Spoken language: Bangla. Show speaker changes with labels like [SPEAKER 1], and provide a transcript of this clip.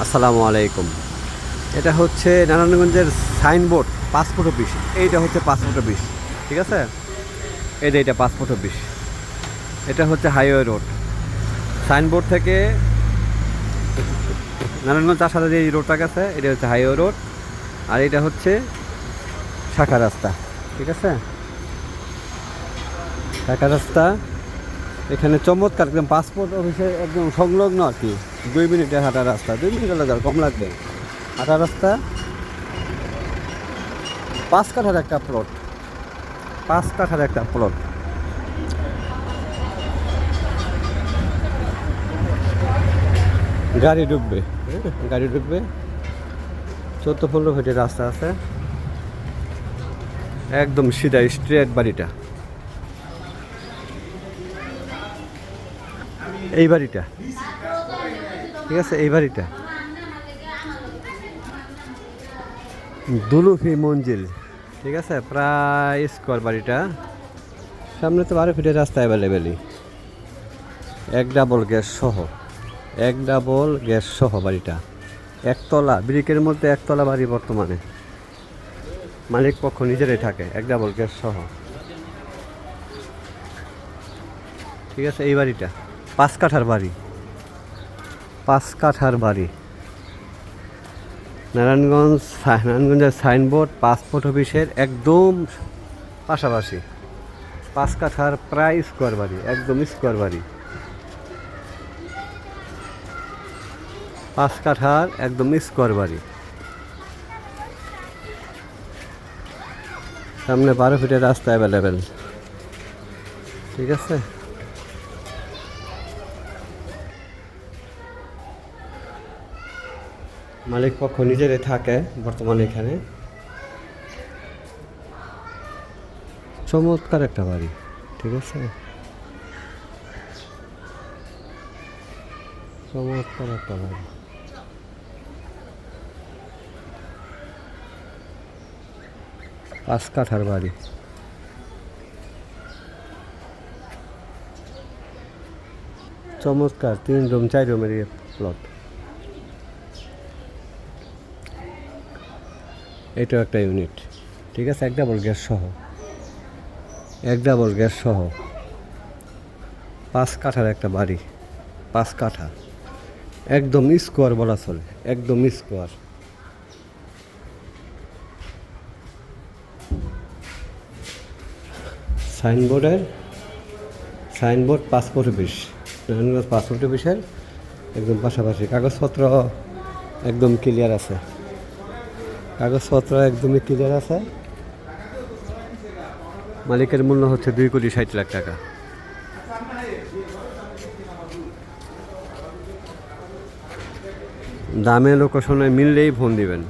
[SPEAKER 1] আসসালামু আলাইকুম। এটা হচ্ছে নারায়ণগঞ্জের সাইনবোর্ড পাসপোর্ট অফিস। এইটা হচ্ছে পাসপোর্ট অফিস, ঠিক আছে। এইটা পাসপোর্ট অফিস। এটা হচ্ছে হাইওয়ে রোড। সাইনবোর্ড থেকে নারায়ণগঞ্জ আসার যে রোডটা গেছে এটা হচ্ছে হাইওয়ে রোড, আর এটা হচ্ছে শাখা রাস্তা, ঠিক আছে। শাখা রাস্তা এখানে চমৎকার, একদম পাসপোর্ট অফিসের একদম সংলগ্ন আর কি। 2 মিনিটের হাঁটা রাস্তা, 2 মিনিট হলে কম লাগবে। হাঁটা রাস্তা, 5 কাঠার একটা প্লট, 5 কাঠার একটা প্লট। গাড়ি ঢুকবে, গাড়ি ঢুকবে। 14-15 ফিটের রাস্তা আছে, একদম সিধা স্ট্রেট বাড়িটা। এই বাড়িটা, ঠিক আছে। এই বাড়িটা দুলুফি মঞ্জিল, ঠিক আছে। প্রায় স্কোয়ার বাড়িটা। সামনে তো 12 ফিটের রাস্তা অ্যাভেলেবেলই। 1 ডাবল গ্যাস সহ, 1 ডাবল গ্যাস সহ বাড়িটা। একতলা, ব্রিকের মধ্যে একতলা বাড়ি বর্তমানে। মালিক পক্ষ নিজেরাই থাকে, 1 ডাবল গ্যাস সহ, ঠিক আছে। এই বাড়িটা 5 কাঠার বাড়ি, 5 কাঠার বাড়ি। নারায়ণগঞ্জের সাইনবোর্ড পাসপোর্ট অফিসের একদম পাশাপাশি। 5 কাঠার প্রায় স্কোয়ার বাড়ি, একদম স্কোয়ার বাড়ি। 5 কাঠার একদম স্কোয়ার বাড়ি। সামনে 12 ফিটের রাস্তা অ্যাভেলেবেল, ঠিক আছে। মালিক পক্ষ নিজেরাই থাকে বর্তমানে এখানে। চমৎকার একটা বাড়ি, ঠিক আছে। চমৎকার একটা বাড়ি। পাঁচ কাঠার বাড়ি, চমৎকার। 3 রুম 4 রুমের প্লট। এটাও একটা ইউনিট, ঠিক আছে। 1 ডাবল গ্যাস সহ, 1 ডাবল গ্যাস সহ 5 কাঠার একটা বাড়ি। 5 কাঠা, একদম স্কোয়ার বলা চলে, একদম square. Signboard passport office, Narayanganj passport অফিসের একদম পাশাপাশি। কাগজপত্র একদম ক্লিয়ার আছে, কাগজপত্র একদমই ক্লিয়ার আছে। মালিকের মূল্য হচ্ছে 2,60,00,000 টাকা। দামে লোকেশনে মিললেই ফোন দিবেন।